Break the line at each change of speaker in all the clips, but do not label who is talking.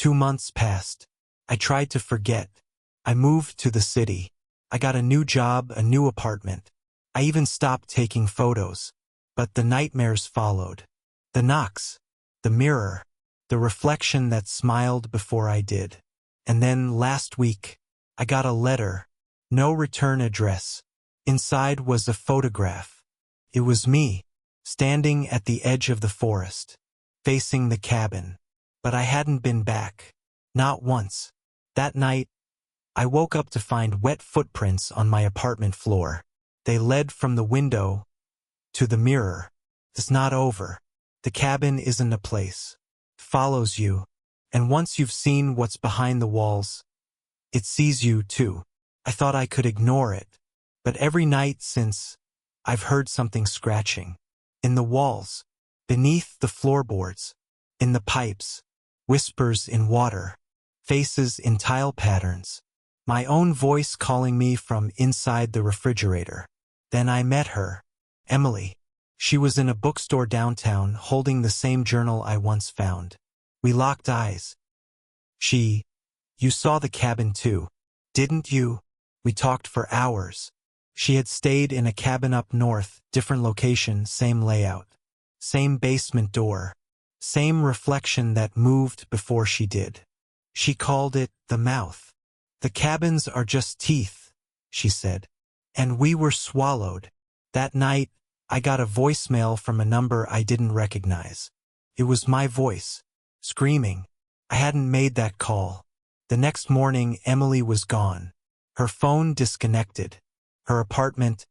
2 months passed. I tried to forget. I moved to the city. I got a new job, a new apartment. I even stopped taking photos. But the nightmares followed. The knocks, the mirror, the reflection that smiled before I did. And then last week, I got a letter. No return address. Inside was a photograph. It was me, standing at the edge of the forest, facing the cabin. But I hadn't been back. Not once. That night, I woke up to find wet footprints on my apartment floor. They led from the window to the mirror. It's not over. The cabin isn't a place. It follows you. And once you've seen what's behind the walls, it sees you too. I thought I could ignore it. But every night since, I've heard something scratching. In the walls, beneath the floorboards, in the pipes, whispers in water, faces in tile patterns. My own voice calling me from inside the refrigerator. Then I met her, Emily. She was in a bookstore downtown holding the same journal I once found. We locked eyes. You saw the cabin too, didn't you? We talked for hours. She had stayed in a cabin up north, different location, same layout. Same basement door. Same reflection that moved before she did. She called it the mouth. The cabins are just teeth, she said. And we were swallowed. That night, I got a voicemail from a number I didn't recognize. It was my voice, screaming. I hadn't made that call. The next morning, Emily was gone. Her phone disconnected. Her apartment,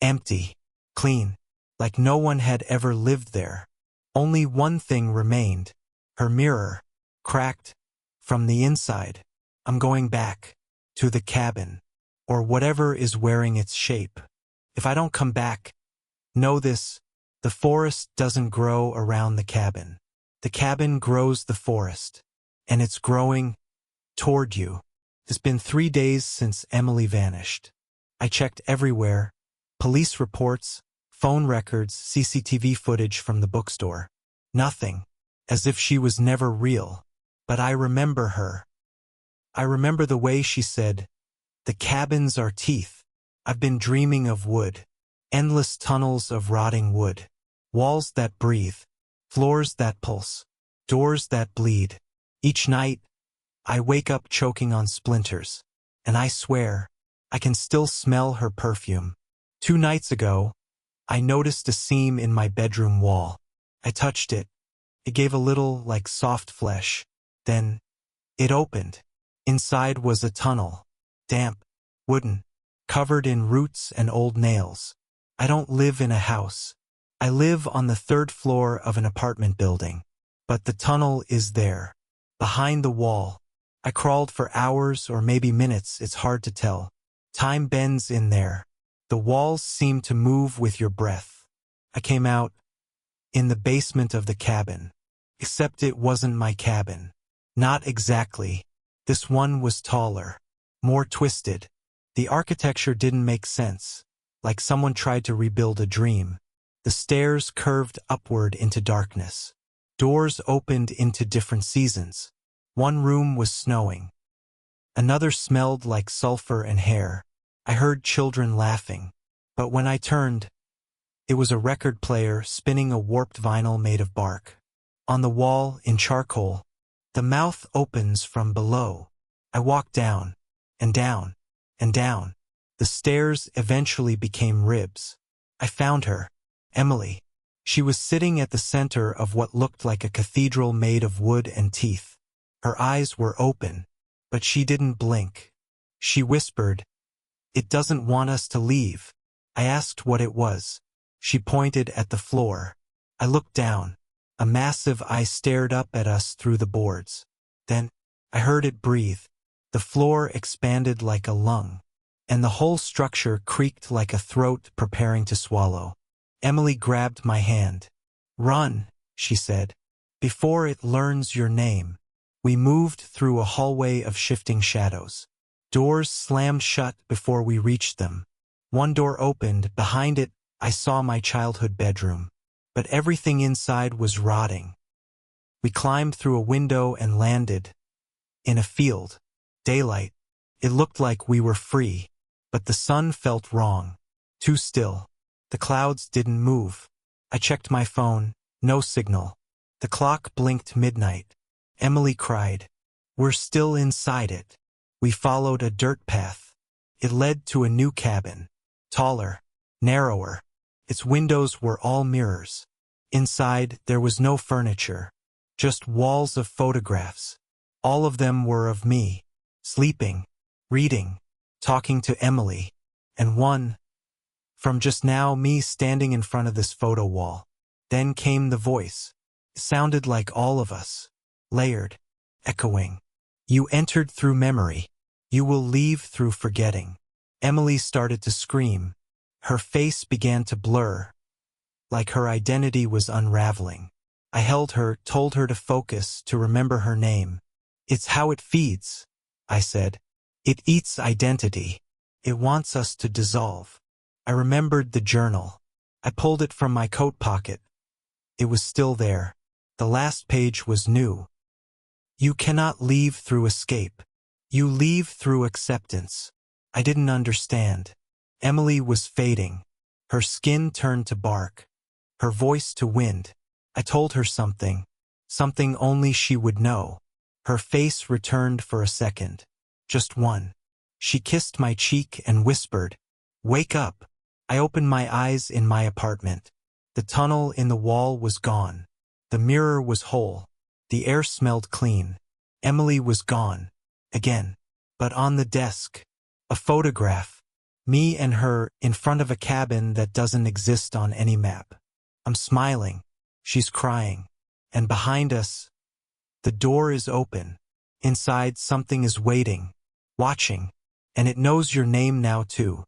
empty, clean, like no one had ever lived there. Only one thing remained. Her mirror, cracked, from the inside. I'm going back, to the cabin, or whatever is wearing its shape. If I don't come back, know this, the forest doesn't grow around the cabin. The cabin grows the forest, and it's growing toward you. It's been 3 days since Emily vanished. I checked everywhere, police reports, phone records, CCTV footage from the bookstore. Nothing, as if she was never real. But I remember her. I remember the way she said, "The cabins are teeth. I've been dreaming of wood. Endless tunnels of rotting wood. Walls that breathe. Floors that pulse. Doors that bleed. Each night, I wake up choking on splinters. And I swear, I can still smell her perfume. 2 nights ago, I noticed a seam in my bedroom wall. I touched it. It gave a little, like soft flesh. Then, it opened. Inside was a tunnel. Damp, wooden, covered in roots and old nails. I don't live in a house. I live on the 3rd floor of an apartment building. But the tunnel is there, behind the wall. I crawled for hours or maybe minutes, it's hard to tell. Time bends in there. The walls seem to move with your breath. I came out in the basement of the cabin. Except it wasn't my cabin. Not exactly. This one was taller, more twisted. The architecture didn't make sense, like someone tried to rebuild a dream. The stairs curved upward into darkness. Doors opened into different seasons. One room was snowing. Another smelled like sulfur and hair. I heard children laughing. But when I turned, it was a record player spinning a warped vinyl made of bark. On the wall, in charcoal, the mouth opens from below. I walked down, and down, and down. The stairs eventually became ribs. I found her, Emily. She was sitting at the center of what looked like a cathedral made of wood and teeth. Her eyes were open, but she didn't blink. She whispered, "It doesn't want us to leave." I asked what it was. She pointed at the floor. I looked down. A massive eye stared up at us through the boards. Then, I heard it breathe. The floor expanded like a lung, and the whole structure creaked like a throat preparing to swallow. Emily grabbed my hand. "Run," she said, "before it learns your name." We moved through a hallway of shifting shadows. Doors slammed shut before we reached them. One door opened. Behind it, I saw my childhood bedroom. But everything inside was rotting. We climbed through a window and landed, in a field. Daylight. It looked like we were free. But the sun felt wrong. Too still. The clouds didn't move. I checked my phone. No signal. The clock blinked midnight. Emily cried. We're still inside it. We followed a dirt path. It led to a new cabin. Taller. Narrower. Its windows were all mirrors. Inside, there was no furniture. Just walls of photographs. All of them were of me. Sleeping. Reading. Talking to Emily. And one. From just now, me standing in front of this photo wall. Then came the voice. It sounded like all of us. Layered. Echoing. You entered through memory. You will leave through forgetting. Emily started to scream. Her face began to blur. Like her identity was unraveling. I held her, told her to focus, to remember her name. It's how it feeds, I said. It eats identity. It wants us to dissolve. I remembered the journal. I pulled it from my coat pocket. It was still there. The last page was new. You cannot leave through escape. You leave through acceptance. I didn't understand. Emily was fading. Her skin turned to bark. Her voice to wind. I told her something. Something only she would know. Her face returned for a second. Just one. She kissed my cheek and whispered, "Wake up." I opened my eyes in my apartment. The tunnel in the wall was gone. The mirror was whole. The air smelled clean. Emily was gone. Again. But on the desk, a photograph. Me and her in front of a cabin that doesn't exist on any map. I'm smiling. She's crying. And behind us, the door is open. Inside, something is waiting, watching. And it knows your name now too.